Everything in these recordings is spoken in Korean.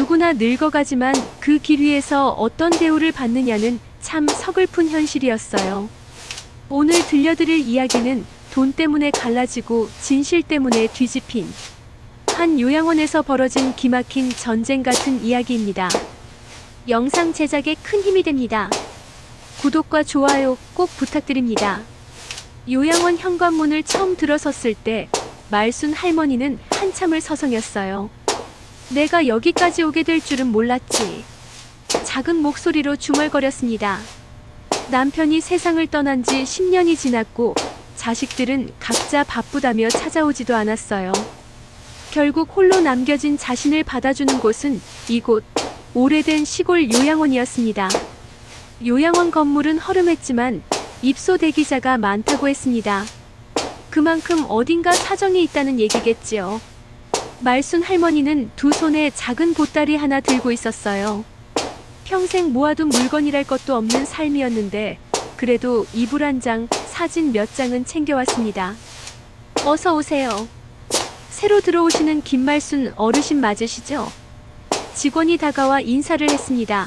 누구나 늙어가지만 그 길 위에서 어떤 대우를 받느냐는 참 서글픈 현실이었어요. 오늘 들려드릴 이야기는 돈 때문에 갈라지고 진실 때문에 뒤집힌 한 요양원에서 벌어진 기막힌 전쟁 같은 이야기입니다. 영상 제작에 큰 힘이 됩니다. 구독과 좋아요 꼭 부탁드립니다. 요양원 현관문을 처음 들어섰을 때 말순 할머니는 한참을 서성였어요. 내가 여기까지 오게 될 줄은 몰랐지. 작은 목소리로 중얼거렸습니다. 남편이 세상을 떠난 지 10년이 지났고 자식들은 각자 바쁘다며 찾아오지도 않았어요. 결국 홀로 남겨진 자신을 받아주는 곳은 이곳 오래된 시골 요양원이었습니다. 요양원 건물은 허름했지만 입소 대기자가 많다고 했습니다. 그만큼 어딘가 사정이 있다는 얘기겠지요. 말순 할머니는 두 손에 작은 보따리 하나 들고 있었어요. 평생 모아둔 물건이랄 것도 없는 삶이었는데 그래도 이불 한 장, 사진 몇 장은 챙겨왔습니다. 어서 오세요. 새로 들어오시는 김말순 어르신 맞으시죠? 직원이 다가와 인사를 했습니다.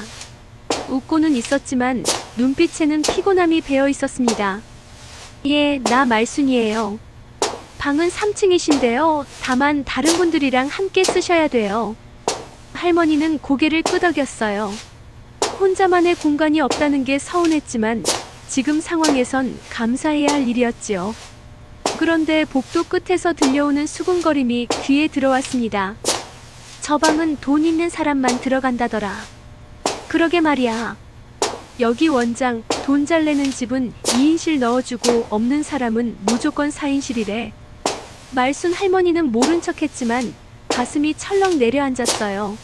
웃고는 있었지만 눈빛에는 피곤함이 배어 있었습니다. 예, 나 말순이에요. 방은 3층이신데요. 다만 다른 분들이랑 함께 쓰셔야 돼요. 할머니는 고개를 끄덕였어요. 혼자만의 공간이 없다는 게 서운했지만 지금 상황에선 감사해야 할 일이었지요. 그런데 복도 끝에서 들려오는 수군거림이 귀에 들어왔습니다. 저 방은 돈 있는 사람만 들어간다더라. 그러게 말이야. 여기 원장, 돈 잘 내는 집은 2인실 넣어주고 없는 사람은 무조건 4인실이래. 말순 할머니는 모른 척했지만 가슴이 철렁 내려앉았어요.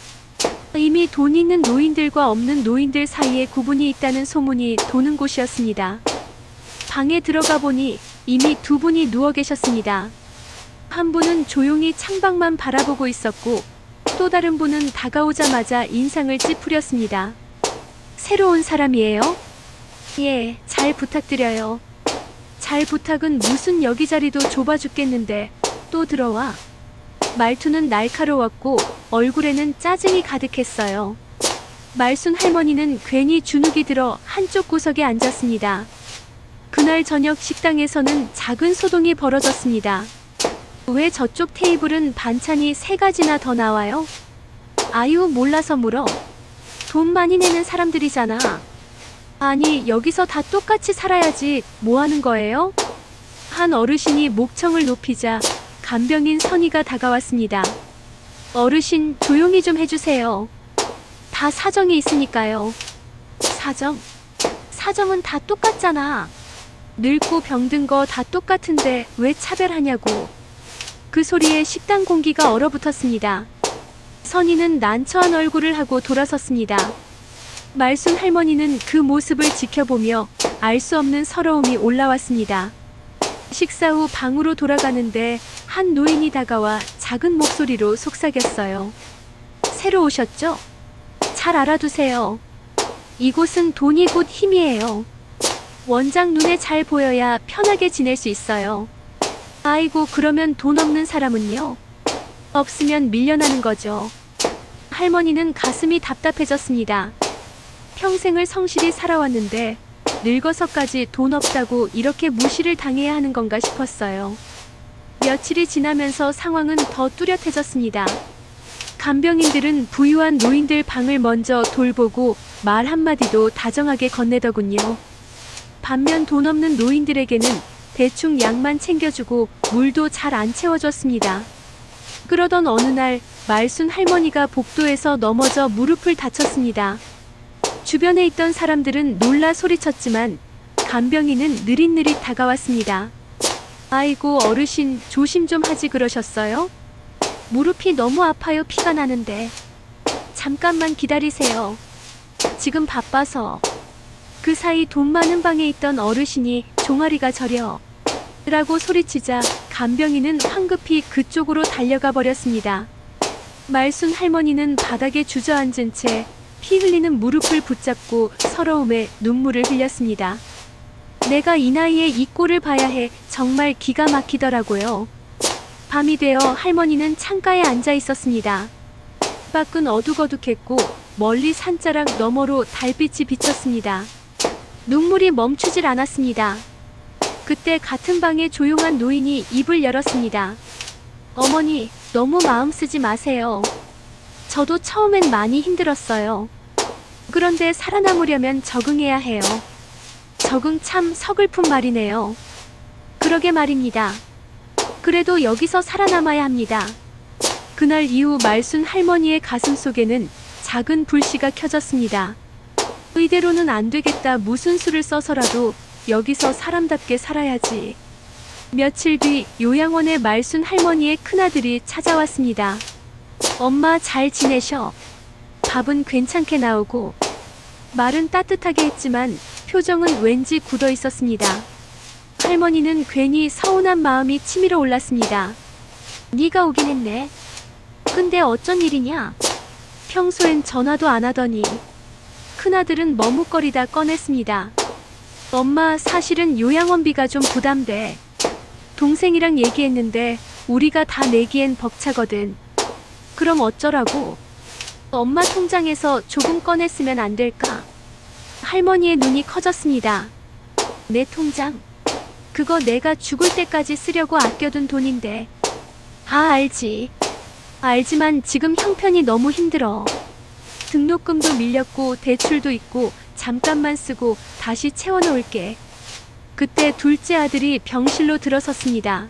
이미 돈 있는 노인들과 없는 노인들 사이에 구분이 있다는 소문이 도는 곳이었습니다. 방에 들어가 보니 이미 두 분이 누워 계셨습니다. 한 분은 조용히 창밖만 바라보고 있었고 또 다른 분은 다가오자마자 인상을 찌푸렸습니다. 새로 온 사람이에요? 예, 잘 부탁드려요. 잘 부탁은 무슨 여기 자리도 좁아 죽겠는데 또 들어와. 말투는 날카로웠고 얼굴에는 짜증이 가득했어요. 말순 할머니는 괜히 주눅이 들어 한쪽 구석에 앉았습니다. 그날 저녁 식당에서는 작은 소동이 벌어졌습니다. 왜 저쪽 테이블은 반찬이 3가지나 더 나와요? 아유, 몰라서 물어. 돈 많이 내는 사람들이잖아. 아니, 여기서 다 똑같이 살아야지 뭐 하는 거예요? 한 어르신이 목청을 높이자 간병인 선희가 다가왔습니다. 어르신, 조용히 좀 해주세요. 다 사정이 있으니까요. 사정? 사정은 다 똑같잖아. 늙고 병든 거 다 똑같은데 왜 차별하냐고. 그 소리에 식당 공기가 얼어붙었습니다. 선희는 난처한 얼굴을 하고 돌아섰습니다. 말순 할머니는 그 모습을 지켜보며 알 수 없는 서러움이 올라왔습니다. 식사 후 방으로 돌아가는데 한 노인이 다가와 작은 목소리로 속삭였어요. 새로 오셨죠? 잘 알아두세요. 이곳은 돈이 곧 힘이에요. 원장 눈에 잘 보여야 편하게 지낼 수 있어요. 아이고, 그러면 돈 없는 사람은요? 없으면 밀려나는 거죠. 할머니는 가슴이 답답해졌습니다. 평생을 성실히 살아왔는데 늙어서까지 돈 없다고 이렇게 무시를 당해야 하는 건가 싶었어요. 며칠이 지나면서 상황은 더 뚜렷해졌습니다. 간병인들은 부유한 노인들 방을 먼저 돌보고 말 한마디도 다정하게 건네더군요. 반면 돈 없는 노인들에게는 대충 약만 챙겨주고 물도 잘 안 채워줬습니다. 그러던 어느 날 말순 할머니가 복도에서 넘어져 무릎을 다쳤습니다. 주변에 있던 사람들은 놀라 소리쳤지만 간병인은 느릿느릿 다가왔습니다. 아이고, 어르신, 조심 좀 하지 그러셨어요? 무릎이 너무 아파요. 피가 나는데. 잠깐만 기다리세요. 지금 바빠서. 그 사이 돈 많은 방에 있던 어르신이 종아리가 저려 라고 소리치자 간병인은 황급히 그쪽으로 달려가 버렸습니다. 말순 할머니는 바닥에 주저앉은 채 피 흘리는 무릎을 붙잡고 서러움에 눈물을 흘렸습니다. 내가 이 나이에 이 꼴을 봐야 해. 정말 기가 막히더라고요. 밤이 되어 할머니는 창가에 앉아 있었습니다. 밖은 어둑어둑했고 멀리 산자락 너머로 달빛이 비쳤습니다. 눈물이 멈추질 않았습니다. 그때 같은 방에 조용한 노인이 입을 열었습니다. 어머니, 너무 마음 쓰지 마세요. 저도 처음엔 많이 힘들었어요. 그런데 살아남으려면 적응해야 해요. 적응 참 서글픈 말이네요. 그러게 말입니다. 그래도 여기서 살아남아야 합니다. 그날 이후 말순 할머니의 가슴 속에는 작은 불씨가 켜졌습니다. 이대로는 안 되겠다. 무슨 수를 써서라도 여기서 사람답게 살아야지. 며칠 뒤 요양원에 말순 할머니의 큰아들이 찾아왔습니다. 엄마 잘 지내셔? 밥은 괜찮게 나오고. 말은 따뜻하게 했지만 표정은 왠지 굳어 있었습니다. 할머니는 괜히 서운한 마음이 치밀어 올랐습니다. 네가 오긴 했네. 근데 어쩐 일이냐? 평소엔 전화도 안 하더니. 큰아들은 머뭇거리다 꺼냈습니다. 엄마, 사실은 요양원비가 좀 부담돼. 동생이랑 얘기했는데 우리가 다 내기엔 벅차거든. 그럼 어쩌라고? 엄마 통장에서 조금 꺼냈으면 안 될까? 할머니의 눈이 커졌습니다. 내 통장? 그거 내가 죽을 때까지 쓰려고 아껴둔 돈인데. 알지. 알지만 지금 형편이 너무 힘들어. 등록금도 밀렸고 대출도 있고 잠깐만 쓰고 다시 채워놓을게. 그때 둘째 아들이 병실로 들어섰습니다.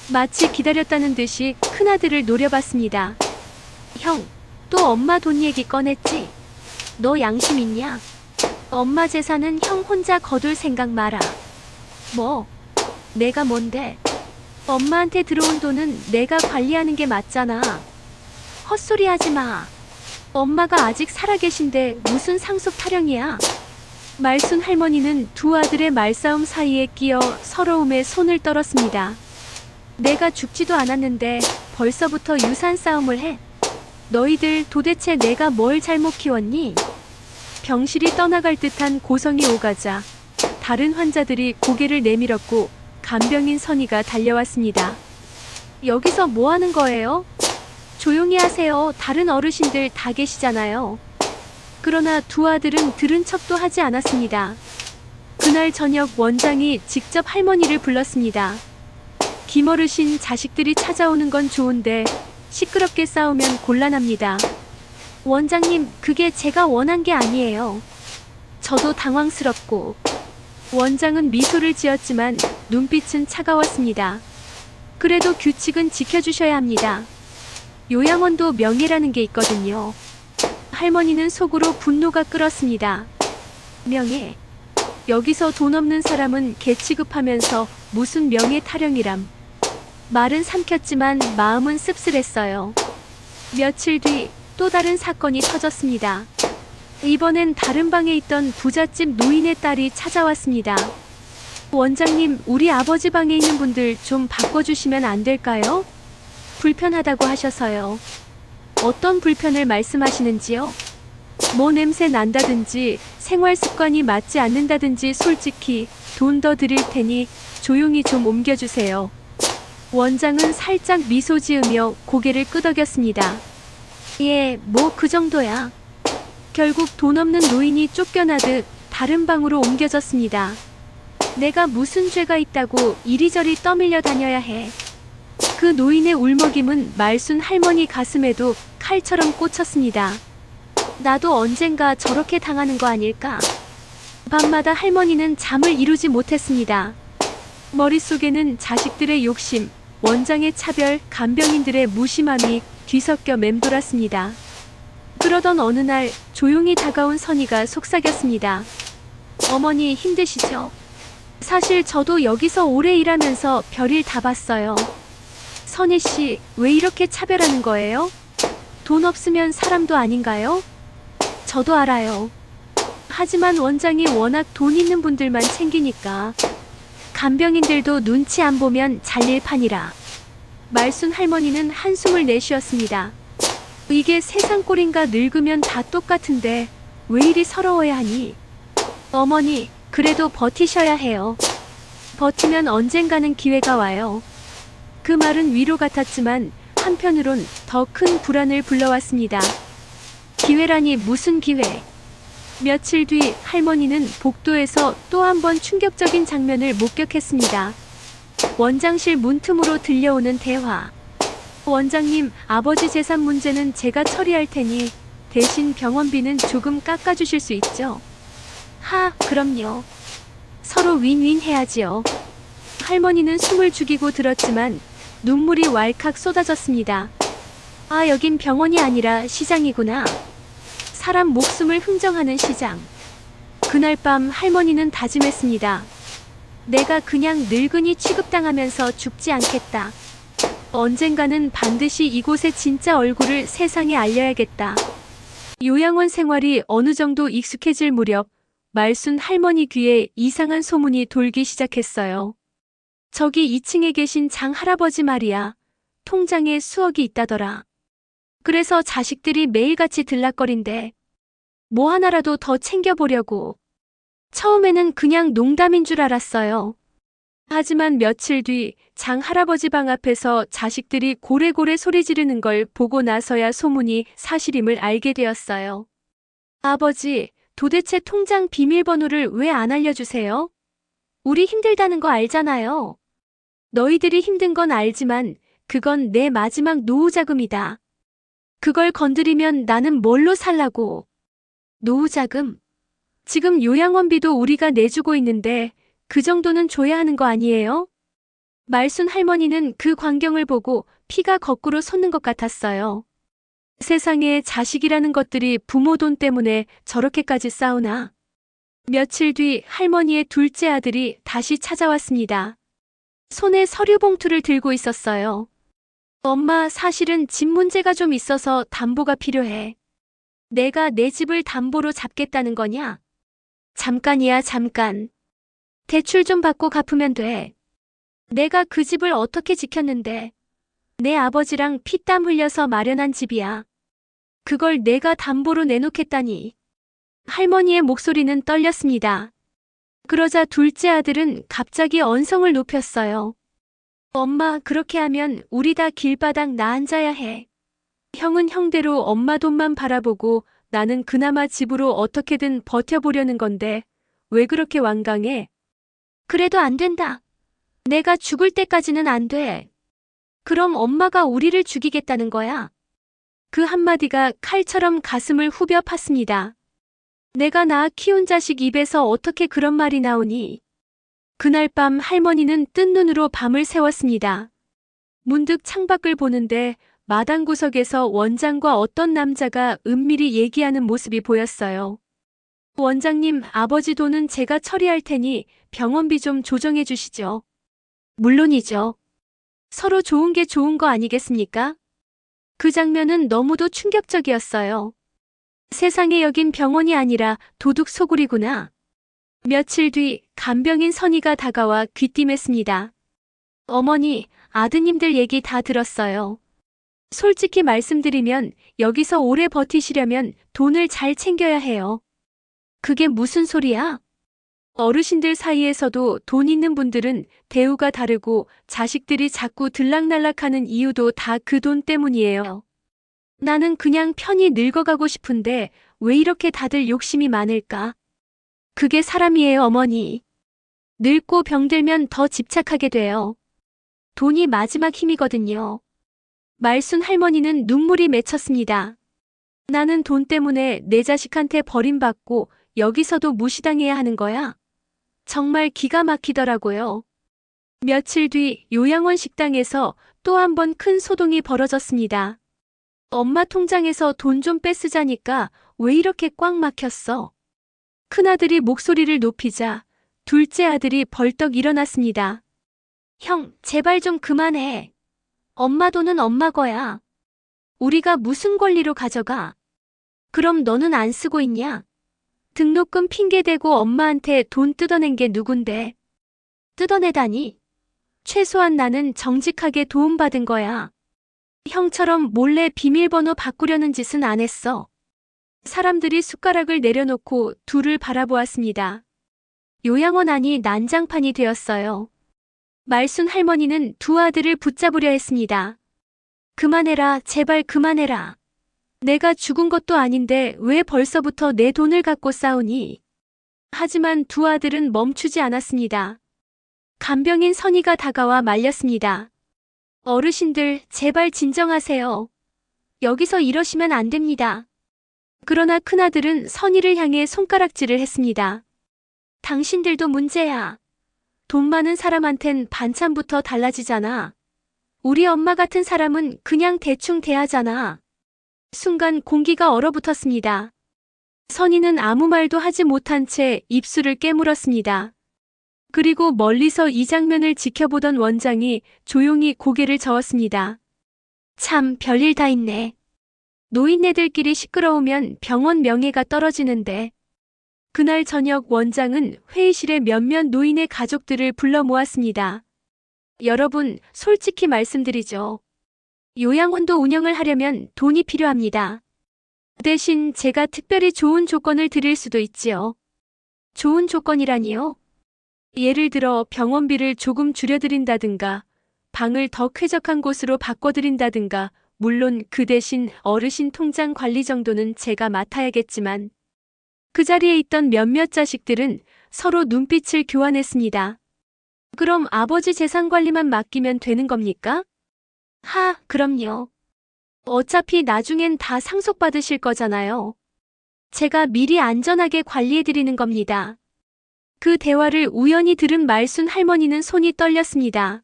마치 기다렸다는 듯이 큰아들을 노려봤습니다. 형, 또 엄마 돈 얘기 꺼냈지? 너 양심 있냐? 엄마 재산은 형 혼자 거둘 생각 마라. 뭐? 내가 뭔데? 엄마한테 들어온 돈은 내가 관리하는 게 맞잖아. 헛소리 하지 마. 엄마가 아직 살아계신데 무슨 상속 타령이야. 말순 할머니는 두 아들의 말싸움 사이에 끼어 서러움에 손을 떨었습니다. 내가 죽지도 않았는데 벌써부터 유산 싸움을 해? 너희들 도대체 내가 뭘 잘못 키웠니? 병실이 떠나갈 듯한 고성이 오가자 다른 환자들이 고개를 내밀었고 간병인 선희가 달려왔습니다. 여기서 뭐 하는 거예요? 조용히 하세요. 다른 어르신들 다 계시잖아요. 그러나 두 아들은 들은 척도 하지 않았습니다. 그날 저녁 원장이 직접 할머니를 불렀습니다. 김어르신, 자식들이 찾아오는 건 좋은데 시끄럽게 싸우면 곤란합니다. 원장님, 그게 제가 원한 게 아니에요. 저도 당황스럽고. 원장은 미소를 지었지만 눈빛은 차가웠습니다. 그래도 규칙은 지켜주셔야 합니다. 요양원도 명예라는 게 있거든요. 할머니는 속으로 분노가 끓었습니다. 명예? 여기서 돈 없는 사람은 개 취급하면서 무슨 명예 타령이람. 말은 삼켰지만 마음은 씁쓸했어요. 며칠 뒤 또 다른 사건이 터졌습니다. 이번엔 다른 방에 있던 부잣집 노인의 딸이 찾아왔습니다. 원장님, 우리 아버지 방에 있는 분들 좀 바꿔주시면 안 될까요? 불편하다고 하셔서요. 어떤 불편을 말씀하시는지요? 뭐 냄새 난다든지 생활 습관이 맞지 않는다든지 솔직히 돈 더 드릴 테니 조용히 좀 옮겨주세요. 원장은 살짝 미소 지으며 고개를 끄덕였습니다. 예, 뭐 그 정도야. 결국 돈 없는 노인이 쫓겨나듯 다른 방으로 옮겨졌습니다. 내가 무슨 죄가 있다고 이리저리 떠밀려 다녀야 해. 그 노인의 울먹임은 말순 할머니 가슴에도 칼처럼 꽂혔습니다. 나도 언젠가 저렇게 당하는 거 아닐까? 밤마다 할머니는 잠을 이루지 못했습니다. 머릿속에는 자식들의 욕심, 원장의 차별, 간병인들의 무심함이 뒤섞여 맴돌았습니다. 그러던 어느 날 조용히 다가온 선희가 속삭였습니다. 어머니, 힘드시죠? 사실 저도 여기서 오래 일하면서 별일 다 봤어요. 선희 씨, 왜 이렇게 차별하는 거예요? 돈 없으면 사람도 아닌가요? 저도 알아요. 하지만 원장이 워낙 돈 있는 분들만 챙기니까 간병인들도 눈치 안 보면 잘릴 판이라. 말순 할머니는 한숨을 내쉬었습니다. 이게 세상 꼴인가. 늙으면 다 똑같은데 왜 이리 서러워야 하니? 어머니, 그래도 버티셔야 해요. 버티면 언젠가는 기회가 와요. 그 말은 위로 같았지만 한편으론 더 큰 불안을 불러왔습니다. 기회라니 무슨 기회? 며칠 뒤 할머니는 복도에서 또 한 번 충격적인 장면을 목격했습니다. 원장실 문틈으로 들려오는 대화. 원장님, 아버지 재산 문제는 제가 처리할 테니 대신 병원비는 조금 깎아주실 수 있죠? 그럼요. 서로 윈윈 해야지요. 할머니는 숨을 죽이고 들었지만 눈물이 왈칵 쏟아졌습니다. 여긴 병원이 아니라 시장이구나. 사람 목숨을 흥정하는 시장. 그날 밤 할머니는 다짐했습니다. 내가 그냥 늙은이 취급당하면서 죽지 않겠다. 언젠가는 반드시 이곳의 진짜 얼굴을 세상에 알려야겠다. 요양원 생활이 어느 정도 익숙해질 무렵 말순 할머니 귀에 이상한 소문이 돌기 시작했어요. 저기 2층에 계신 장 할아버지 말이야. 통장에 수억이 있다더라. 그래서 자식들이 매일같이 들락거린대. 뭐 하나라도 더 챙겨보려고. 처음에는 그냥 농담인 줄 알았어요. 하지만 며칠 뒤 장 할아버지 방 앞에서 자식들이 고래고래 소리 지르는 걸 보고 나서야 소문이 사실임을 알게 되었어요. 아버지, 도대체 통장 비밀번호를 왜 안 알려주세요? 우리 힘들다는 거 알잖아요. 너희들이 힘든 건 알지만 그건 내 마지막 노후 자금이다. 그걸 건드리면 나는 뭘로 살라고. 노후 자금? 지금 요양원비도 우리가 내주고 있는데 그 정도는 줘야 하는 거 아니에요? 말순 할머니는 그 광경을 보고 피가 거꾸로 솟는 것 같았어요. 세상에 자식이라는 것들이 부모 돈 때문에 저렇게까지 싸우나. 며칠 뒤 할머니의 둘째 아들이 다시 찾아왔습니다. 손에 서류 봉투를 들고 있었어요. 엄마, 사실은 집 문제가 좀 있어서 담보가 필요해. 내가 내 집을 담보로 잡겠다는 거냐? 잠깐이야, 잠깐. 대출 좀 받고 갚으면 돼. 내가 그 집을 어떻게 지켰는데. 내 아버지랑 피땀 흘려서 마련한 집이야. 그걸 내가 담보로 내놓겠다니. 할머니의 목소리는 떨렸습니다. 그러자 둘째 아들은 갑자기 언성을 높였어요. 엄마, 그렇게 하면 우리 다 길바닥 나앉아야 해. 형은 형대로 엄마 돈만 바라보고 나는 그나마 집으로 어떻게든 버텨보려는 건데 왜 그렇게 완강해? 그래도 안 된다. 내가 죽을 때까지는 안 돼. 그럼 엄마가 우리를 죽이겠다는 거야. 그 한마디가 칼처럼 가슴을 후벼 팠습니다. 내가 낳아 키운 자식 입에서 어떻게 그런 말이 나오니? 그날 밤 할머니는 뜬 눈으로 밤을 새웠습니다. 문득 창밖을 보는데 마당 구석에서 원장과 어떤 남자가 은밀히 얘기하는 모습이 보였어요. 원장님, 아버지 돈은 제가 처리할 테니 병원비 좀 조정해 주시죠. 물론이죠. 서로 좋은 게 좋은 거 아니겠습니까? 그 장면은 너무도 충격적이었어요. 세상에 여긴 병원이 아니라 도둑 소굴이구나. 며칠 뒤 간병인 선희가 다가와 귀띔했습니다. 어머니, 아드님들 얘기 다 들었어요. 솔직히 말씀드리면 여기서 오래 버티시려면 돈을 잘 챙겨야 해요. 그게 무슨 소리야? 어르신들 사이에서도 돈 있는 분들은 대우가 다르고 자식들이 자꾸 들락날락하는 이유도 다 그 돈 때문이에요. 나는 그냥 편히 늙어가고 싶은데 왜 이렇게 다들 욕심이 많을까? 그게 사람이에요, 어머니. 늙고 병들면 더 집착하게 돼요. 돈이 마지막 힘이거든요. 말순 할머니는 눈물이 맺혔습니다. 나는 돈 때문에 내 자식한테 버림받고 여기서도 무시당해야 하는 거야? 정말 기가 막히더라고요. 며칠 뒤 요양원 식당에서 또 한 번 큰 소동이 벌어졌습니다. 엄마 통장에서 돈 좀 빼쓰자니까 왜 이렇게 꽉 막혔어? 큰아들이 목소리를 높이자 둘째 아들이 벌떡 일어났습니다. 형, 제발 좀 그만해. 엄마 돈은 엄마 거야. 우리가 무슨 권리로 가져가? 그럼 너는 안 쓰고 있냐? 등록금 핑계대고 엄마한테 돈 뜯어낸 게 누군데? 뜯어내다니? 최소한 나는 정직하게 도움받은 거야. 형처럼 몰래 비밀번호 바꾸려는 짓은 안 했어. 사람들이 숟가락을 내려놓고 둘을 바라보았습니다. 요양원 안이 난장판이 되었어요. 말순 할머니는 두 아들을 붙잡으려 했습니다. 그만해라, 제발 그만해라. 내가 죽은 것도 아닌데 왜 벌써부터 내 돈을 갖고 싸우니? 하지만 두 아들은 멈추지 않았습니다. 간병인 선희가 다가와 말렸습니다. 어르신들, 제발 진정하세요. 여기서 이러시면 안 됩니다. 그러나 큰아들은 선희를 향해 손가락질을 했습니다. 당신들도 문제야. 돈 많은 사람한텐 반찬부터 달라지잖아. 우리 엄마 같은 사람은 그냥 대충 대하잖아. 순간 공기가 얼어붙었습니다. 선희는 아무 말도 하지 못한 채 입술을 깨물었습니다. 그리고 멀리서 이 장면을 지켜보던 원장이 조용히 고개를 저었습니다. 참 별일 다 있네. 노인네들끼리 시끄러우면 병원 명예가 떨어지는데. 그날 저녁 원장은 회의실에 몇몇 노인의 가족들을 불러 모았습니다. 여러분, 솔직히 말씀드리죠. 요양원도 운영을 하려면 돈이 필요합니다. 대신 제가 특별히 좋은 조건을 드릴 수도 있지요. 좋은 조건이라니요? 예를 들어 병원비를 조금 줄여드린다든가, 방을 더 쾌적한 곳으로 바꿔드린다든가, 물론 그 대신 어르신 통장 관리 정도는 제가 맡아야겠지만, 그 자리에 있던 몇몇 자식들은 서로 눈빛을 교환했습니다. 그럼 아버지 재산 관리만 맡기면 되는 겁니까? 그럼요. 어차피 나중엔 다 상속받으실 거잖아요. 제가 미리 안전하게 관리해드리는 겁니다. 그 대화를 우연히 들은 말순 할머니는 손이 떨렸습니다.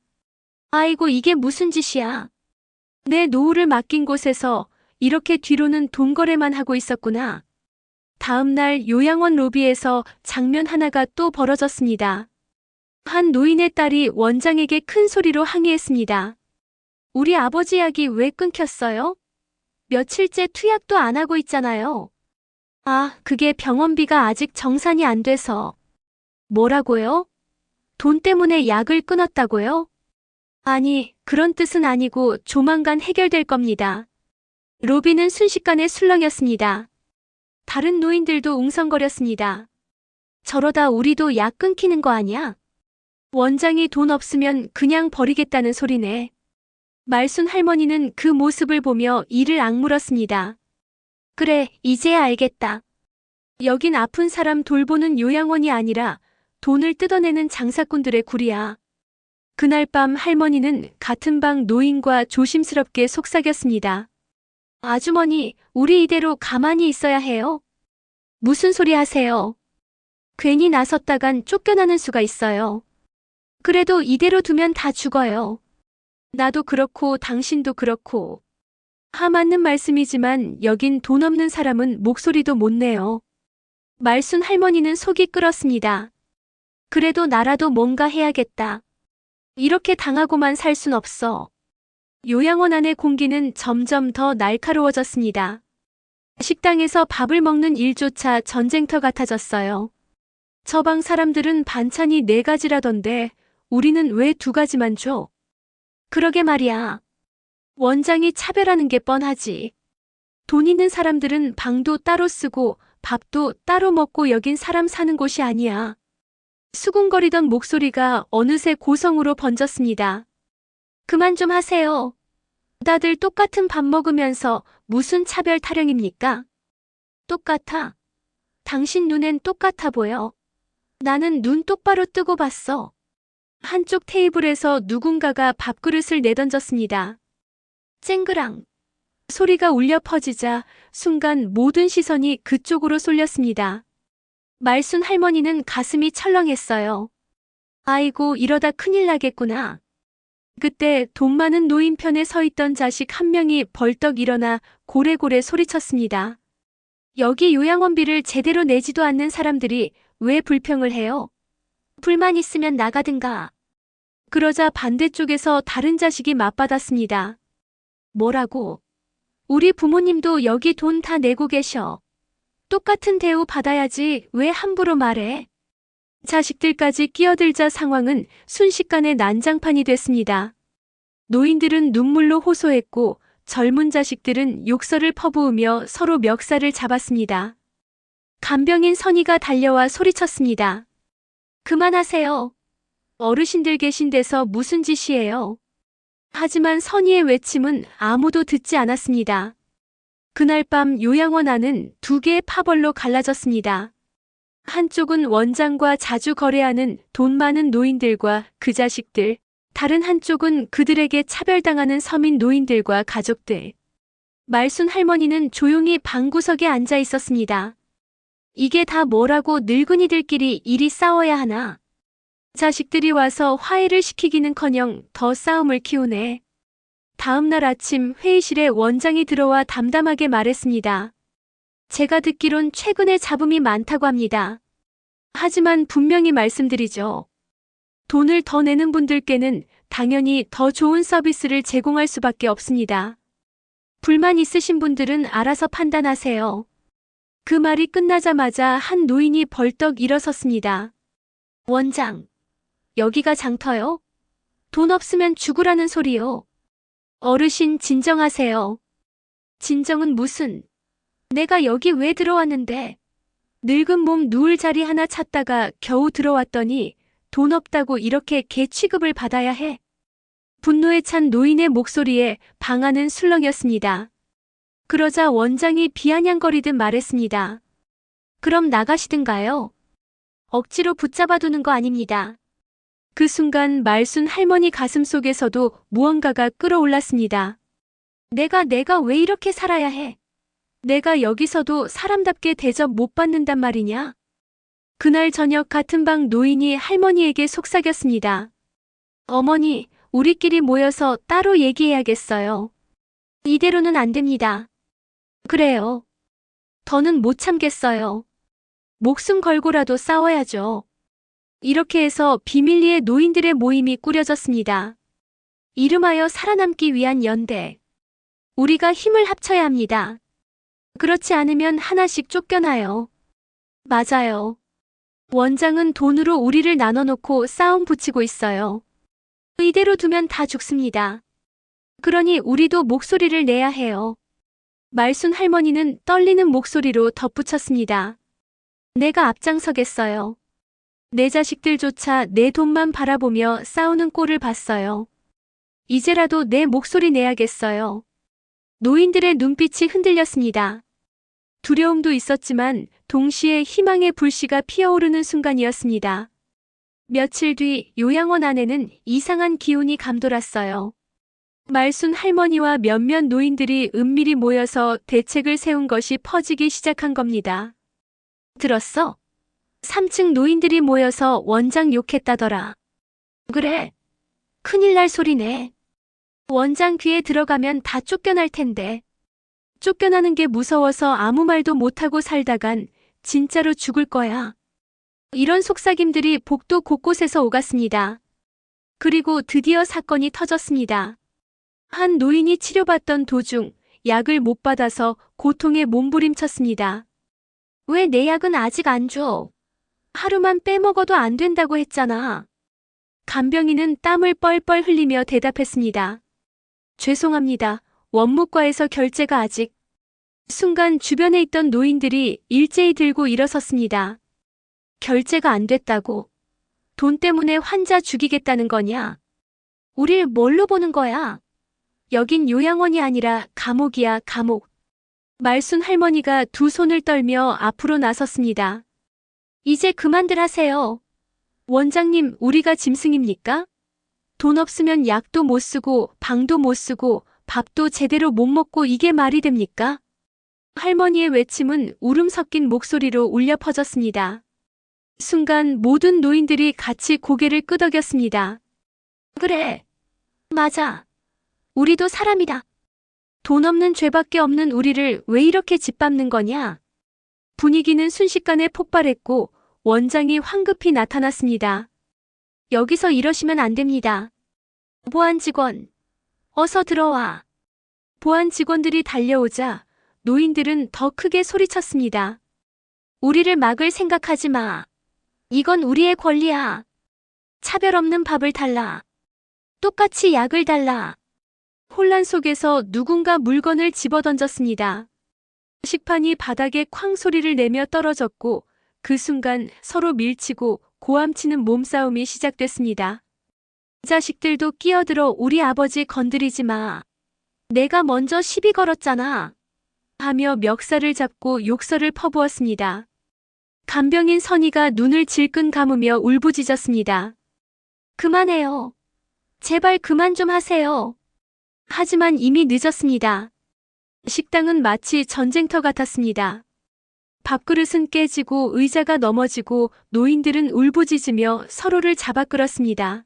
아이고, 이게 무슨 짓이야. 내 노후를 맡긴 곳에서 이렇게 뒤로는 돈 거래만 하고 있었구나. 다음 날 요양원 로비에서 장면 하나가 또 벌어졌습니다. 한 노인의 딸이 원장에게 큰 소리로 항의했습니다. 우리 아버지 약이 왜 끊겼어요? 며칠째 투약도 안 하고 있잖아요. 그게 병원비가 아직 정산이 안 돼서. 뭐라고요? 돈 때문에 약을 끊었다고요? 아니, 그런 뜻은 아니고 조만간 해결될 겁니다. 로비는 순식간에 술렁였습니다. 다른 노인들도 웅성거렸습니다. 저러다 우리도 약 끊기는 거 아니야? 원장이 돈 없으면 그냥 버리겠다는 소리네. 말순 할머니는 그 모습을 보며 이를 악물었습니다. 그래, 이제야 알겠다. 여긴 아픈 사람 돌보는 요양원이 아니라 돈을 뜯어내는 장사꾼들의 구리야. 그날 밤 할머니는 같은 방 노인과 조심스럽게 속삭였습니다. 아주머니, 우리 이대로 가만히 있어야 해요? 무슨 소리 하세요? 괜히 나섰다간 쫓겨나는 수가 있어요. 그래도 이대로 두면 다 죽어요. 나도 그렇고 당신도 그렇고. 맞는 말씀이지만 여긴 돈 없는 사람은 목소리도 못 내요. 말순 할머니는 속이 끓었습니다. 그래도 나라도 뭔가 해야겠다. 이렇게 당하고만 살 순 없어. 요양원 안의 공기는 점점 더 날카로워졌습니다. 식당에서 밥을 먹는 일조차 전쟁터 같아졌어요. 저 방 사람들은 반찬이 4가지라던데 우리는 왜 2가지만 줘? 그러게 말이야. 원장이 차별하는 게 뻔하지. 돈 있는 사람들은 방도 따로 쓰고 밥도 따로 먹고 여긴 사람 사는 곳이 아니야. 수군거리던 목소리가 어느새 고성으로 번졌습니다. 그만 좀 하세요. 다들 똑같은 밥 먹으면서 무슨 차별 타령입니까? 똑같아. 당신 눈엔 똑같아 보여. 나는 눈 똑바로 뜨고 봤어. 한쪽 테이블에서 누군가가 밥그릇을 내던졌습니다. 쨍그랑. 소리가 울려 퍼지자 순간 모든 시선이 그쪽으로 쏠렸습니다. 말순 할머니는 가슴이 철렁했어요. 아이고, 이러다 큰일 나겠구나. 그때 돈 많은 노인 편에 서 있던 자식 한 명이 벌떡 일어나 고래고래 소리쳤습니다. 여기 요양원비를 제대로 내지도 않는 사람들이 왜 불평을 해요? 불만 있으면 나가든가. 그러자 반대쪽에서 다른 자식이 맞받았습니다. 뭐라고? 우리 부모님도 여기 돈 다 내고 계셔. 똑같은 대우 받아야지 왜 함부로 말해? 자식들까지 끼어들자 상황은 순식간에 난장판이 됐습니다. 노인들은 눈물로 호소했고 젊은 자식들은 욕설을 퍼부으며 서로 멱살을 잡았습니다. 간병인 선희가 달려와 소리쳤습니다. 그만하세요. 어르신들 계신 데서 무슨 짓이에요? 하지만 선의의 외침은 아무도 듣지 않았습니다. 그날 밤 요양원 안은 두 개의 파벌로 갈라졌습니다. 한쪽은 원장과 자주 거래하는 돈 많은 노인들과 그 자식들, 다른 한쪽은 그들에게 차별당하는 서민 노인들과 가족들. 말순 할머니는 조용히 방구석에 앉아 있었습니다. 이게 다 뭐라고 늙은이들끼리 이리 싸워야 하나. 자식들이 와서 화해를 시키기는커녕 더 싸움을 키우네. 다음 날 아침 회의실에 원장이 들어와 담담하게 말했습니다. 제가 듣기론 최근에 잡음이 많다고 합니다. 하지만 분명히 말씀드리죠. 돈을 더 내는 분들께는 당연히 더 좋은 서비스를 제공할 수밖에 없습니다. 불만 있으신 분들은 알아서 판단하세요. 그 말이 끝나자마자 한 노인이 벌떡 일어섰습니다. 원장, 여기가 장터요? 돈 없으면 죽으라는 소리요. 어르신 진정하세요. 진정은 무슨? 내가 여기 왜 들어왔는데? 늙은 몸 누울 자리 하나 찾다가 겨우 들어왔더니 돈 없다고 이렇게 개 취급을 받아야 해. 분노에 찬 노인의 목소리에 방아는 술렁였습니다. 그러자 원장이 비아냥거리듯 말했습니다. 그럼 나가시든가요? 억지로 붙잡아두는 거 아닙니다. 그 순간 말순 할머니 가슴 속에서도 무언가가 끌어올랐습니다. 내가 왜 이렇게 살아야 해? 내가 여기서도 사람답게 대접 못 받는단 말이냐? 그날 저녁 같은 방 노인이 할머니에게 속삭였습니다. 어머니, 우리끼리 모여서 따로 얘기해야겠어요. 이대로는 안 됩니다. 그래요. 더는 못 참겠어요. 목숨 걸고라도 싸워야죠. 이렇게 해서 비밀리에 노인들의 모임이 꾸려졌습니다. 이름하여 살아남기 위한 연대. 우리가 힘을 합쳐야 합니다. 그렇지 않으면 하나씩 쫓겨나요. 맞아요. 원장은 돈으로 우리를 나눠놓고 싸움 붙이고 있어요. 이대로 두면 다 죽습니다. 그러니 우리도 목소리를 내야 해요. 말순 할머니는 떨리는 목소리로 덧붙였습니다. 내가 앞장서겠어요. 내 자식들조차 내 돈만 바라보며 싸우는 꼴을 봤어요. 이제라도 내 목소리 내야겠어요. 노인들의 눈빛이 흔들렸습니다. 두려움도 있었지만 동시에 희망의 불씨가 피어오르는 순간이었습니다. 며칠 뒤 요양원 안에는 이상한 기운이 감돌았어요. 말순 할머니와 몇몇 노인들이 은밀히 모여서 대책을 세운 것이 퍼지기 시작한 겁니다. 들었어? 3층 노인들이 모여서 원장 욕했다더라. 그래. 큰일 날 소리네. 원장 귀에 들어가면 다 쫓겨날 텐데. 쫓겨나는 게 무서워서 아무 말도 못하고 살다간 진짜로 죽을 거야. 이런 속삭임들이 복도 곳곳에서 오갔습니다. 그리고 드디어 사건이 터졌습니다. 한 노인이 치료받던 도중 약을 못 받아서 고통에 몸부림쳤습니다. 왜 내 약은 아직 안 줘? 하루만 빼먹어도 안 된다고 했잖아. 간병인은 땀을 뻘뻘 흘리며 대답했습니다. 죄송합니다. 원무과에서 결제가 아직. 순간 주변에 있던 노인들이 일제히 들고 일어섰습니다. 결제가 안 됐다고? 돈 때문에 환자 죽이겠다는 거냐? 우릴 뭘로 보는 거야? 여긴 요양원이 아니라 감옥이야, 감옥. 말순 할머니가 두 손을 떨며 앞으로 나섰습니다. 이제 그만들 하세요. 원장님, 우리가 짐승입니까? 돈 없으면 약도 못 쓰고 방도 못 쓰고 밥도 제대로 못 먹고 이게 말이 됩니까? 할머니의 외침은 울음 섞인 목소리로 울려 퍼졌습니다. 순간 모든 노인들이 같이 고개를 끄덕였습니다. 그래. 맞아. 우리도 사람이다. 돈 없는 죄밖에 없는 우리를 왜 이렇게 짓밟는 거냐? 분위기는 순식간에 폭발했고 원장이 황급히 나타났습니다. 여기서 이러시면 안 됩니다. 보안 직원, 어서 들어와. 보안 직원들이 달려오자 노인들은 더 크게 소리쳤습니다. 우리를 막을 생각하지 마. 이건 우리의 권리야. 차별 없는 밥을 달라. 똑같이 약을 달라. 혼란 속에서 누군가 물건을 집어던졌습니다. 식판이 바닥에 쾅 소리를 내며 떨어졌고 그 순간 서로 밀치고 고함치는 몸싸움이 시작됐습니다. 자식들도 끼어들어 우리 아버지 건드리지 마. 내가 먼저 시비 걸었잖아. 하며 멱살을 잡고 욕설을 퍼부었습니다. 간병인 선희가 눈을 질끈 감으며 울부짖었습니다. 그만해요. 제발 그만 좀 하세요. 하지만 이미 늦었습니다. 식당은 마치 전쟁터 같았습니다. 밥그릇은 깨지고 의자가 넘어지고 노인들은 울부짖으며 서로를 잡아 끌었습니다.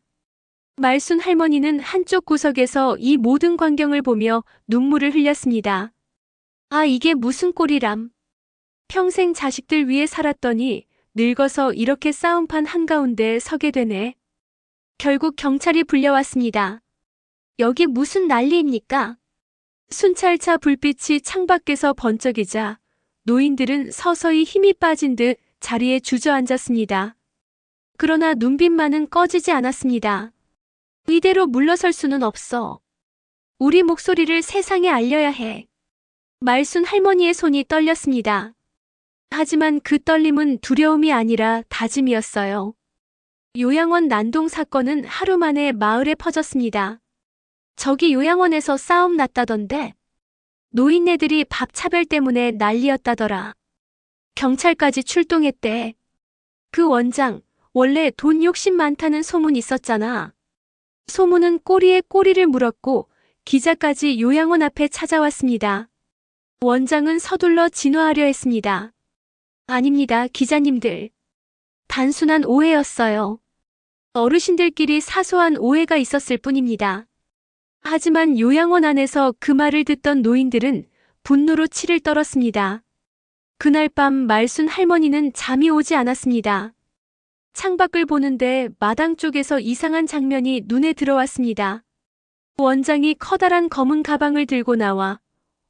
말순 할머니는 한쪽 구석에서 이 모든 광경을 보며 눈물을 흘렸습니다. 아, 이게 무슨 꼴이람. 평생 자식들 위해 살았더니 늙어서 이렇게 싸움판 한가운데 서게 되네. 결국 경찰이 불려왔습니다. 여기 무슨 난리입니까? 순찰차 불빛이 창밖에서 번쩍이자 노인들은 서서히 힘이 빠진 듯 자리에 주저앉았습니다. 그러나 눈빛만은 꺼지지 않았습니다. 이대로 물러설 수는 없어. 우리 목소리를 세상에 알려야 해. 말순 할머니의 손이 떨렸습니다. 하지만 그 떨림은 두려움이 아니라 다짐이었어요. 요양원 난동 사건은 하루 만에 마을에 퍼졌습니다. 저기 요양원에서 싸움 났다던데. 노인네들이 밥 차별 때문에 난리였다더라. 경찰까지 출동했대. 그 원장, 원래 돈 욕심 많다는 소문 있었잖아. 소문은 꼬리에 꼬리를 물었고 기자까지 요양원 앞에 찾아왔습니다. 원장은 서둘러 진화하려 했습니다. 아닙니다, 기자님들. 단순한 오해였어요. 어르신들끼리 사소한 오해가 있었을 뿐입니다. 하지만 요양원 안에서 그 말을 듣던 노인들은 분노로 치를 떨었습니다. 그날 밤 말순 할머니는 잠이 오지 않았습니다. 창밖을 보는데 마당 쪽에서 이상한 장면이 눈에 들어왔습니다. 원장이 커다란 검은 가방을 들고 나와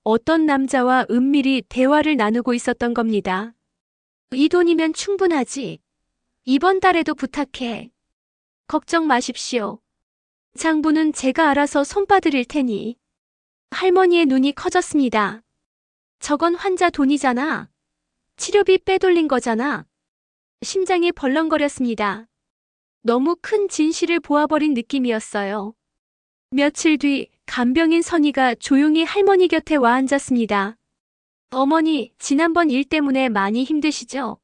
어떤 남자와 은밀히 대화를 나누고 있었던 겁니다. 이 돈이면 충분하지. 이번 달에도 부탁해. 걱정 마십시오. 장부는 제가 알아서 손봐드릴 테니. 할머니의 눈이 커졌습니다. 저건 환자 돈이잖아. 치료비 빼돌린 거잖아. 심장이 벌렁거렸습니다. 너무 큰 진실을 보아버린 느낌이었어요. 며칠 뒤 간병인 선희가 조용히 할머니 곁에 와 앉았습니다. 어머니, 지난번 일 때문에 많이 힘드시죠?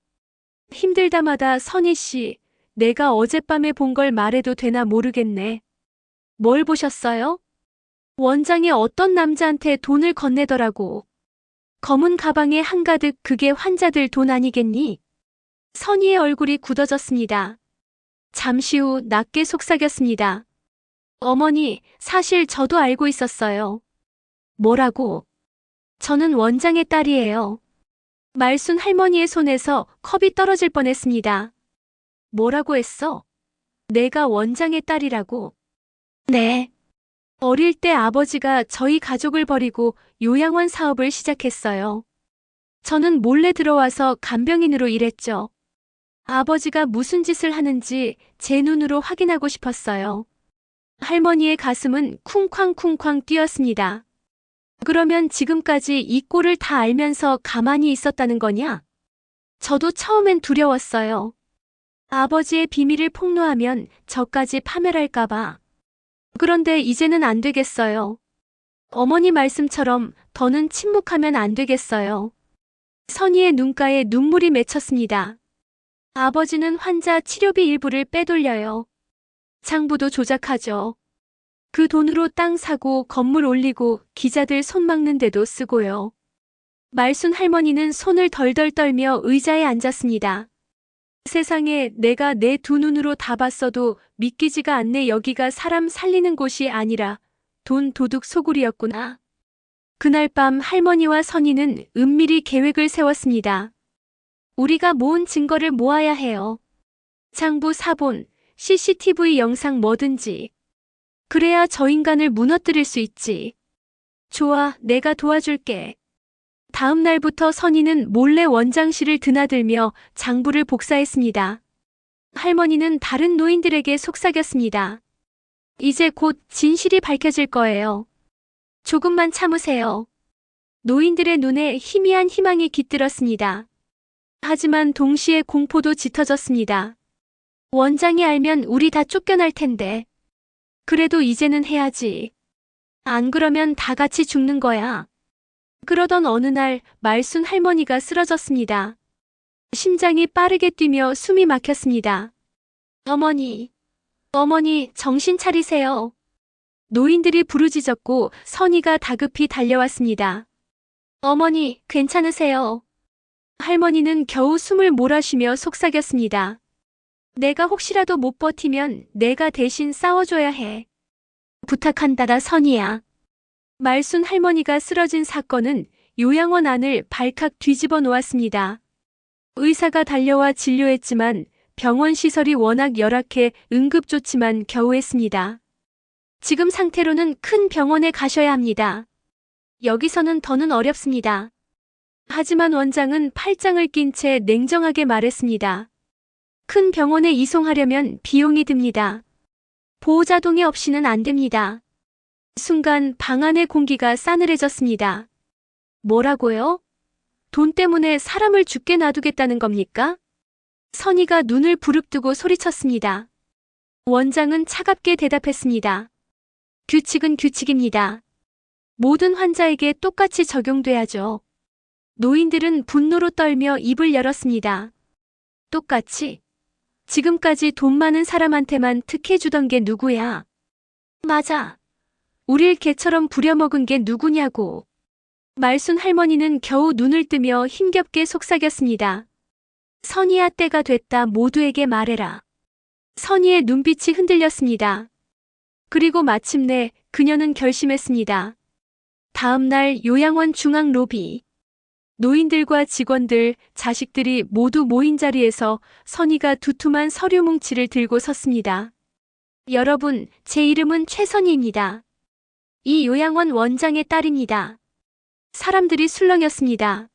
힘들다마다 선희 씨, 내가 어젯밤에 본 걸 말해도 되나 모르겠네. 뭘 보셨어요? 원장이 어떤 남자한테 돈을 건네더라고. 검은 가방에 한가득 그게 환자들 돈 아니겠니? 선희의 얼굴이 굳어졌습니다. 잠시 후 낮게 속삭였습니다. 어머니, 사실 저도 알고 있었어요. 뭐라고? 저는 원장의 딸이에요. 말순 할머니의 손에서 컵이 떨어질 뻔했습니다. 뭐라고 했어? 내가 원장의 딸이라고? 네. 어릴 때 아버지가 저희 가족을 버리고 요양원 사업을 시작했어요. 저는 몰래 들어와서 간병인으로 일했죠. 아버지가 무슨 짓을 하는지 제 눈으로 확인하고 싶었어요. 할머니의 가슴은 쿵쾅쿵쾅 뛰었습니다. 그러면 지금까지 이 꼴을 다 알면서 가만히 있었다는 거냐? 저도 처음엔 두려웠어요. 아버지의 비밀을 폭로하면 저까지 파멸할까봐. 그런데 이제는 안 되겠어요. 어머니 말씀처럼 더는 침묵하면 안 되겠어요. 선희의 눈가에 눈물이 맺혔습니다. 아버지는 환자 치료비 일부를 빼돌려요. 장부도 조작하죠. 그 돈으로 땅 사고 건물 올리고 기자들 손 막는 데도 쓰고요. 말순 할머니는 손을 덜덜 떨며 의자에 앉았습니다. 세상에 내가 내 두 눈으로 다 봤어도 믿기지가 않네. 여기가 사람 살리는 곳이 아니라 돈 도둑 소굴이었구나. 그날 밤 할머니와 선희는 은밀히 계획을 세웠습니다. 우리가 모은 증거를 모아야 해요. 장부 사본, CCTV 영상 뭐든지. 그래야 저 인간을 무너뜨릴 수 있지. 좋아, 내가 도와줄게. 다음 날부터 선희는 몰래 원장실을 드나들며 장부를 복사했습니다. 할머니는 다른 노인들에게 속삭였습니다. 이제 곧 진실이 밝혀질 거예요. 조금만 참으세요. 노인들의 눈에 희미한 희망이 깃들었습니다. 하지만 동시에 공포도 짙어졌습니다. 원장이 알면 우리 다 쫓겨날 텐데. 그래도 이제는 해야지. 안 그러면 다 같이 죽는 거야. 그러던 어느 날 말순 할머니가 쓰러졌습니다. 심장이 빠르게 뛰며 숨이 막혔습니다. 어머니, 어머니, 정신 차리세요. 노인들이 부르짖었고 선희가 다급히 달려왔습니다. 어머니, 괜찮으세요? 할머니는 겨우 숨을 몰아쉬며 속삭였습니다. 내가 혹시라도 못 버티면 내가 대신 싸워줘야 해. 부탁한다라 선희야. 말순 할머니가 쓰러진 사건은 요양원 안을 발칵 뒤집어 놓았습니다. 의사가 달려와 진료했지만 병원 시설이 워낙 열악해 응급조치만 겨우 했습니다. 지금 상태로는 큰 병원에 가셔야 합니다. 여기서는 더는 어렵습니다. 하지만 원장은 팔짱을 낀 채 냉정하게 말했습니다. 큰 병원에 이송하려면 비용이 듭니다. 보호자 동의 없이는 안 됩니다. 순간 방 안의 공기가 싸늘해졌습니다. 뭐라고요? 돈 때문에 사람을 죽게 놔두겠다는 겁니까? 선희가 눈을 부릅뜨고 소리쳤습니다. 원장은 차갑게 대답했습니다. 규칙은 규칙입니다. 모든 환자에게 똑같이 적용돼야죠. 노인들은 분노로 떨며 입을 열었습니다. 똑같이? 지금까지 돈 많은 사람한테만 특혜주던 게 누구야? 맞아. 우릴 개처럼 부려먹은 게 누구냐고. 말순 할머니는 겨우 눈을 뜨며 힘겹게 속삭였습니다. 선희야, 때가 됐다. 모두에게 말해라. 선희의 눈빛이 흔들렸습니다. 그리고 마침내 그녀는 결심했습니다. 다음 날 요양원 중앙 로비. 노인들과 직원들, 자식들이 모두 모인 자리에서 선희가 두툼한 서류 뭉치를 들고 섰습니다. 여러분, 제 이름은 최선희입니다. 이 요양원 원장의 딸입니다. 사람들이 술렁였습니다.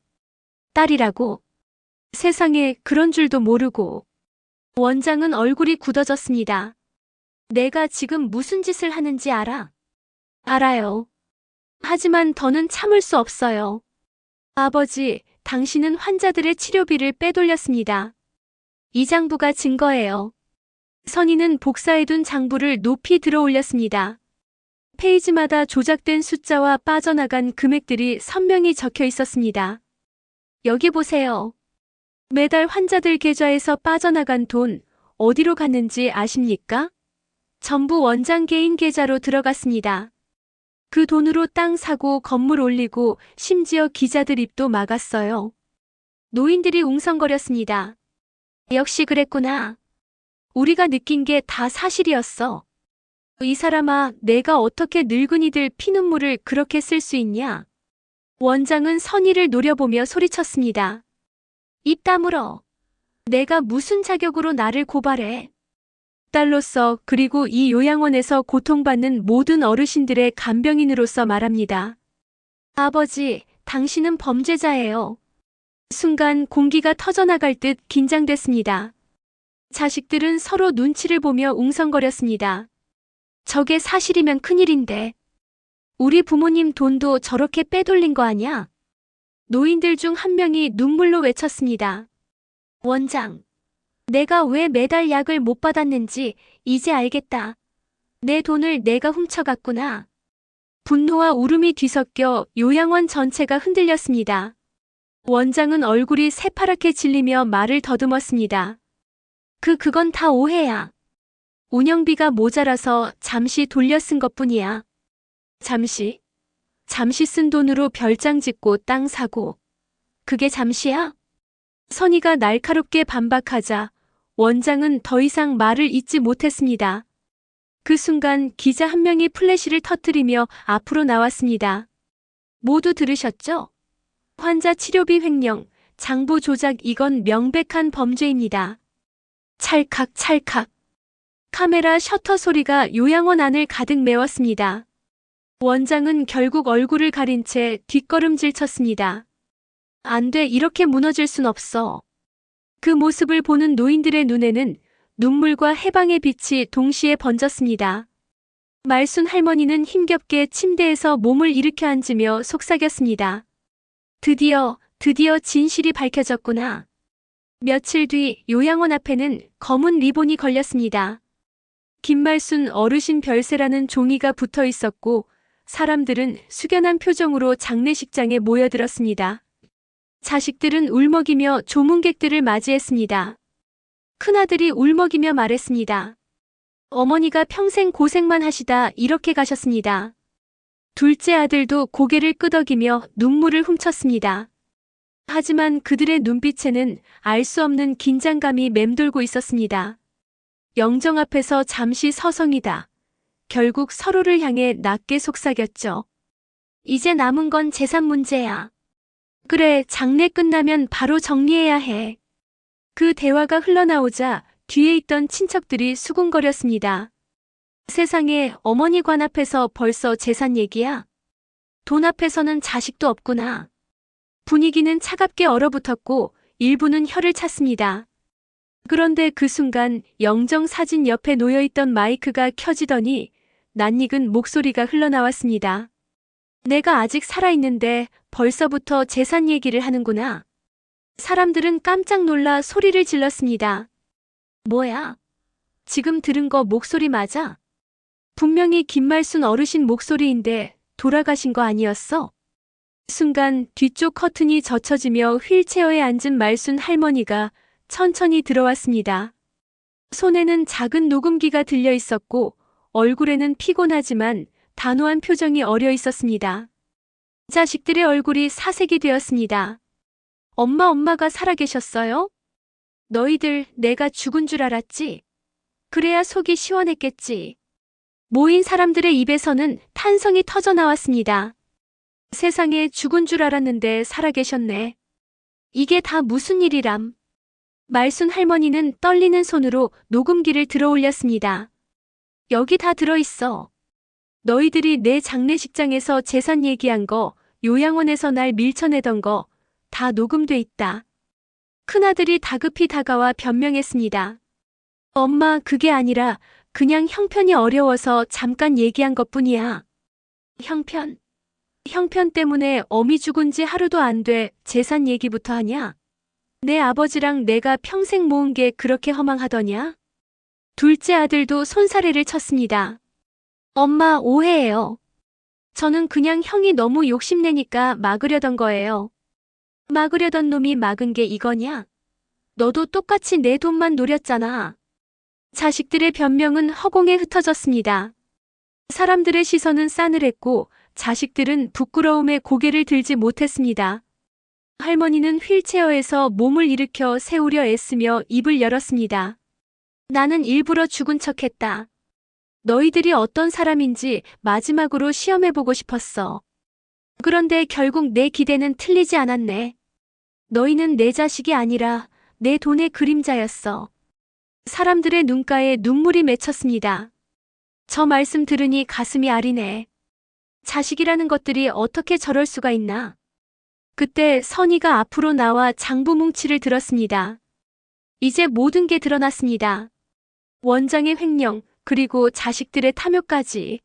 딸이라고? 세상에, 그런 줄도 모르고. 원장은 얼굴이 굳어졌습니다. 내가 지금 무슨 짓을 하는지 알아? 알아요. 하지만 더는 참을 수 없어요. 아버지, 당신은 환자들의 치료비를 빼돌렸습니다. 이 장부가 증거예요. 선희는 복사해둔 장부를 높이 들어 올렸습니다. 페이지마다 조작된 숫자와 빠져나간 금액들이 선명히 적혀 있었습니다. 여기 보세요. 매달 환자들 계좌에서 빠져나간 돈 어디로 갔는지 아십니까? 전부 원장 개인 계좌로 들어갔습니다. 그 돈으로 땅 사고 건물 올리고 심지어 기자들 입도 막았어요. 노인들이 웅성거렸습니다. 역시 그랬구나. 우리가 느낀 게 다 사실이었어. 이 사람아, 내가 어떻게 늙은이들 피눈물을 그렇게 쓸 수 있냐? 원장은 선희를 노려보며 소리쳤습니다. 입 다물어. 내가 무슨 자격으로 나를 고발해? 딸로서, 그리고 이 요양원에서 고통받는 모든 어르신들의 간병인으로서 말합니다. 아버지, 당신은 범죄자예요. 순간 공기가 터져나갈 듯 긴장됐습니다. 자식들은 서로 눈치를 보며 웅성거렸습니다. 저게 사실이면 큰일인데. 우리 부모님 돈도 저렇게 빼돌린 거 아냐? 노인들 중 한 명이 눈물로 외쳤습니다. 원장, 내가 왜 매달 약을 못 받았는지 이제 알겠다. 내 돈을 내가 훔쳐갔구나. 분노와 울음이 뒤섞여 요양원 전체가 흔들렸습니다. 원장은 얼굴이 새파랗게 질리며 말을 더듬었습니다. 그건 다 오해야. 운영비가 모자라서 잠시 돌려 쓴 것뿐이야. 잠시 쓴 돈으로 별장 짓고 땅 사고. 그게 잠시야? 선희가 날카롭게 반박하자 원장은 더 이상 말을 잇지 못했습니다. 그 순간 기자 한 명이 플래시를 터뜨리며 앞으로 나왔습니다. 모두 들으셨죠? 환자 치료비 횡령, 장부 조작, 이건 명백한 범죄입니다. 찰칵 찰칵. 카메라 셔터 소리가 요양원 안을 가득 메웠습니다. 원장은 결국 얼굴을 가린 채 뒷걸음질 쳤습니다. 안 돼, 이렇게 무너질 순 없어. 그 모습을 보는 노인들의 눈에는 눈물과 해방의 빛이 동시에 번졌습니다. 말순 할머니는 힘겹게 침대에서 몸을 일으켜 앉으며 속삭였습니다. 드디어 진실이 밝혀졌구나. 며칠 뒤 요양원 앞에는 검은 리본이 걸렸습니다. 김말순 어르신 별세라는 종이가 붙어 있었고 사람들은 숙연한 표정으로 장례식장에 모여들었습니다. 자식들은 울먹이며 조문객들을 맞이했습니다. 큰아들이 울먹이며 말했습니다. 어머니가 평생 고생만 하시다 이렇게 가셨습니다. 둘째 아들도 고개를 끄덕이며 눈물을 훔쳤습니다. 하지만 그들의 눈빛에는 알 수 없는 긴장감이 맴돌고 있었습니다. 영정 앞에서 잠시 서성이다. 결국 서로를 향해 낮게 속삭였죠. 이제 남은 건 재산 문제야. 그래, 장례 끝나면 바로 정리해야 해. 그 대화가 흘러나오자 뒤에 있던 친척들이 수군거렸습니다. 세상에, 어머니 관 앞에서 벌써 재산 얘기야? 돈 앞에서는 자식도 없구나. 분위기는 차갑게 얼어붙었고 일부는 혀를 찼습니다. 그런데 그 순간 영정 사진 옆에 놓여있던 마이크가 켜지더니 낯익은 목소리가 흘러나왔습니다. 내가 아직 살아있는데 벌써부터 재산 얘기를 하는구나. 사람들은 깜짝 놀라 소리를 질렀습니다. 뭐야? 지금 들은 거 목소리 맞아? 분명히 김말순 어르신 목소리인데 돌아가신 거 아니었어? 순간 뒤쪽 커튼이 젖혀지며 휠체어에 앉은 말순 할머니가 천천히 들어왔습니다. 손에는 작은 녹음기가 들려 있었고 얼굴에는 피곤하지만 단호한 표정이 어려 있었습니다. 자식들의 얼굴이 사색이 되었습니다. 엄마가 살아계셨어요? 너희들 내가 죽은 줄 알았지? 그래야 속이 시원했겠지. 모인 사람들의 입에서는 탄성이 터져 나왔습니다. 세상에, 죽은 줄 알았는데 살아계셨네. 이게 다 무슨 일이람? 말순 할머니는 떨리는 손으로 녹음기를 들어 올렸습니다. 여기 다 들어있어. 너희들이 내 장례식장에서 재산 얘기한 거, 요양원에서 날 밀쳐내던 거 다 녹음돼 있다. 큰아들이 다급히 다가와 변명했습니다. 엄마, 그게 아니라 그냥 형편이 어려워서 잠깐 얘기한 것뿐이야. 형편? 형편 때문에 어미 죽은 지 하루도 안 돼 재산 얘기부터 하냐? 내 아버지랑 내가 평생 모은 게 그렇게 허망하더냐? 둘째 아들도 손사래를 쳤습니다. 엄마, 오해예요. 저는 그냥 형이 너무 욕심내니까 막으려던 거예요. 막으려던 놈이 막은 게 이거냐? 너도 똑같이 내 돈만 노렸잖아. 자식들의 변명은 허공에 흩어졌습니다. 사람들의 시선은 싸늘했고 자식들은 부끄러움에 고개를 들지 못했습니다. 할머니는 휠체어에서 몸을 일으켜 세우려 애쓰며 입을 열었습니다. 나는 일부러 죽은 척했다. 너희들이 어떤 사람인지 마지막으로 시험해보고 싶었어. 그런데 결국 내 기대는 틀리지 않았네. 너희는 내 자식이 아니라 내 돈의 그림자였어. 사람들의 눈가에 눈물이 맺혔습니다. 저 말씀 들으니 가슴이 아리네. 자식이라는 것들이 어떻게 저럴 수가 있나. 그때 선희가 앞으로 나와 장부 뭉치를 들었습니다. 이제 모든 게 드러났습니다. 원장의 횡령, 그리고 자식들의 탐욕까지.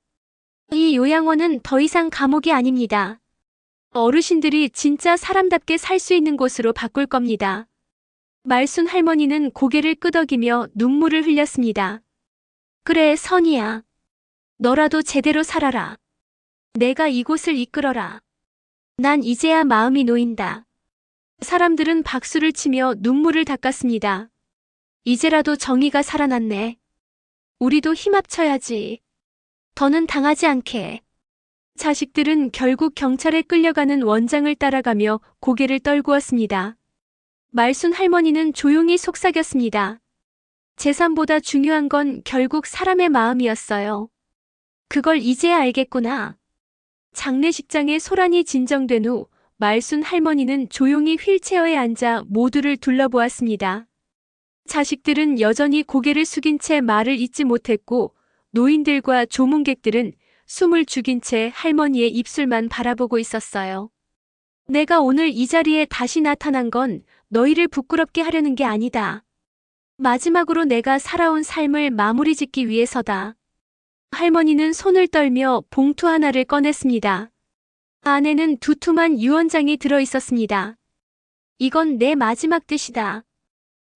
이 요양원은 더 이상 감옥이 아닙니다. 어르신들이 진짜 사람답게 살 수 있는 곳으로 바꿀 겁니다. 말순 할머니는 고개를 끄덕이며 눈물을 흘렸습니다. 그래, 선희야. 너라도 제대로 살아라. 내가 이곳을 이끌어라. 난 이제야 마음이 놓인다. 사람들은 박수를 치며 눈물을 닦았습니다. 이제라도 정의가 살아났네. 우리도 힘 합쳐야지. 더는 당하지 않게. 자식들은 결국 경찰에 끌려가는 원장을 따라가며 고개를 떨구었습니다. 말순 할머니는 조용히 속삭였습니다. 재산보다 중요한 건 결국 사람의 마음이었어요. 그걸 이제야 알겠구나. 장례식장에 소란이 진정된 후 말순 할머니는 조용히 휠체어에 앉아 모두를 둘러보았습니다. 자식들은 여전히 고개를 숙인 채 말을 잇지 못했고 노인들과 조문객들은 숨을 죽인 채 할머니의 입술만 바라보고 있었어요. 내가 오늘 이 자리에 다시 나타난 건 너희를 부끄럽게 하려는 게 아니다. 마지막으로 내가 살아온 삶을 마무리 짓기 위해서다. 할머니는 손을 떨며 봉투 하나를 꺼냈습니다. 안에는 두툼한 유언장이 들어 있었습니다. 이건 내 마지막 뜻이다.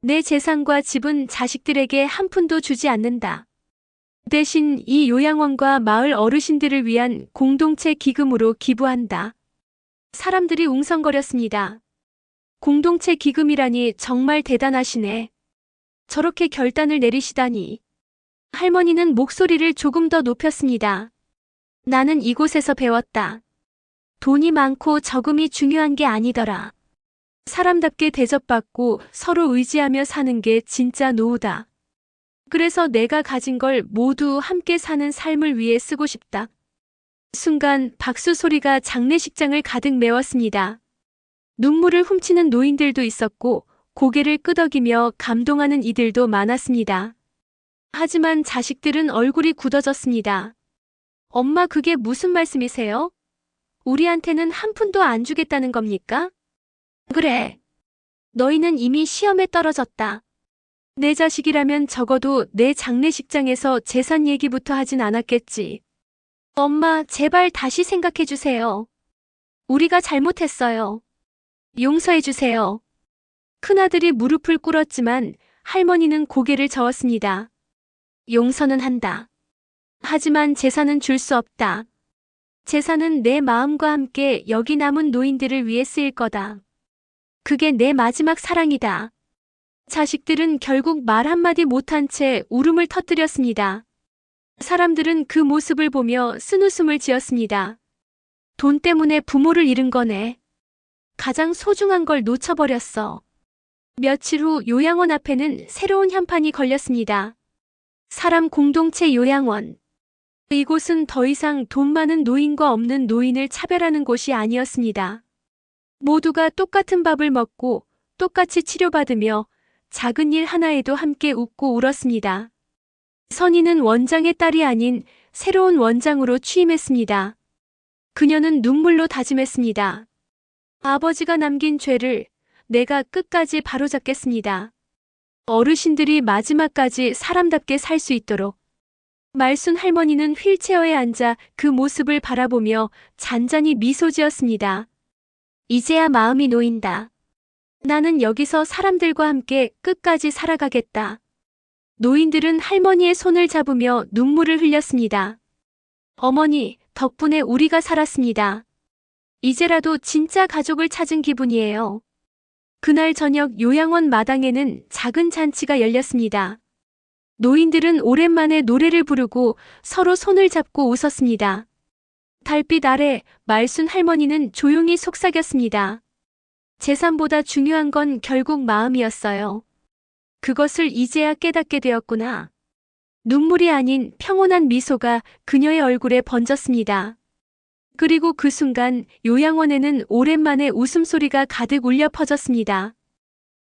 내 재산과 집은 자식들에게 한 푼도 주지 않는다. 대신 이 요양원과 마을 어르신들을 위한 공동체 기금으로 기부한다. 사람들이 웅성거렸습니다. 공동체 기금이라니 정말 대단하시네. 저렇게 결단을 내리시다니. 할머니는 목소리를 조금 더 높였습니다. 나는 이곳에서 배웠다. 돈이 많고 적음이 중요한 게 아니더라. 사람답게 대접받고 서로 의지하며 사는 게 진짜 노후다. 그래서 내가 가진 걸 모두 함께 사는 삶을 위해 쓰고 싶다. 순간 박수 소리가 장례식장을 가득 메웠습니다. 눈물을 훔치는 노인들도 있었고 고개를 끄덕이며 감동하는 이들도 많았습니다. 하지만 자식들은 얼굴이 굳어졌습니다. 엄마, 그게 무슨 말씀이세요? 우리한테는 한 푼도 안 주겠다는 겁니까? 그래. 너희는 이미 시험에 떨어졌다. 내 자식이라면 적어도 내 장례식장에서 재산 얘기부터 하진 않았겠지. 엄마, 제발 다시 생각해 주세요. 우리가 잘못했어요. 용서해 주세요. 큰아들이 무릎을 꿇었지만 할머니는 고개를 저었습니다. 용서는 한다. 하지만 재산은 줄 수 없다. 재산은 내 마음과 함께 여기 남은 노인들을 위해 쓰일 거다. 그게 내 마지막 사랑이다. 자식들은 결국 말 한마디 못한 채 울음을 터뜨렸습니다. 사람들은 그 모습을 보며 쓴웃음을 지었습니다. 돈 때문에 부모를 잃은 거네. 가장 소중한 걸 놓쳐버렸어. 며칠 후 요양원 앞에는 새로운 현판이 걸렸습니다. 사람 공동체 요양원. 이곳은 더 이상 돈 많은 노인과 없는 노인을 차별하는 곳이 아니었습니다. 모두가 똑같은 밥을 먹고 똑같이 치료받으며 작은 일 하나에도 함께 웃고 울었습니다. 선희는 원장의 딸이 아닌 새로운 원장으로 취임했습니다. 그녀는 눈물로 다짐했습니다. 아버지가 남긴 죄를 내가 끝까지 바로잡겠습니다. 어르신들이 마지막까지 사람답게 살 수 있도록. 말순 할머니는 휠체어에 앉아 그 모습을 바라보며 잔잔히 미소 지었습니다. 이제야 마음이 놓인다. 나는 여기서 사람들과 함께 끝까지 살아가겠다. 노인들은 할머니의 손을 잡으며 눈물을 흘렸습니다. 어머니, 덕분에 우리가 살았습니다. 이제라도 진짜 가족을 찾은 기분이에요. 그날 저녁 요양원 마당에는 작은 잔치가 열렸습니다. 노인들은 오랜만에 노래를 부르고 서로 손을 잡고 웃었습니다. 달빛 아래 말순 할머니는 조용히 속삭였습니다. 재산보다 중요한 건 결국 마음이었어요. 그것을 이제야 깨닫게 되었구나. 눈물이 아닌 평온한 미소가 그녀의 얼굴에 번졌습니다. 그리고 그 순간 요양원에는 오랜만에 웃음소리가 가득 울려 퍼졌습니다.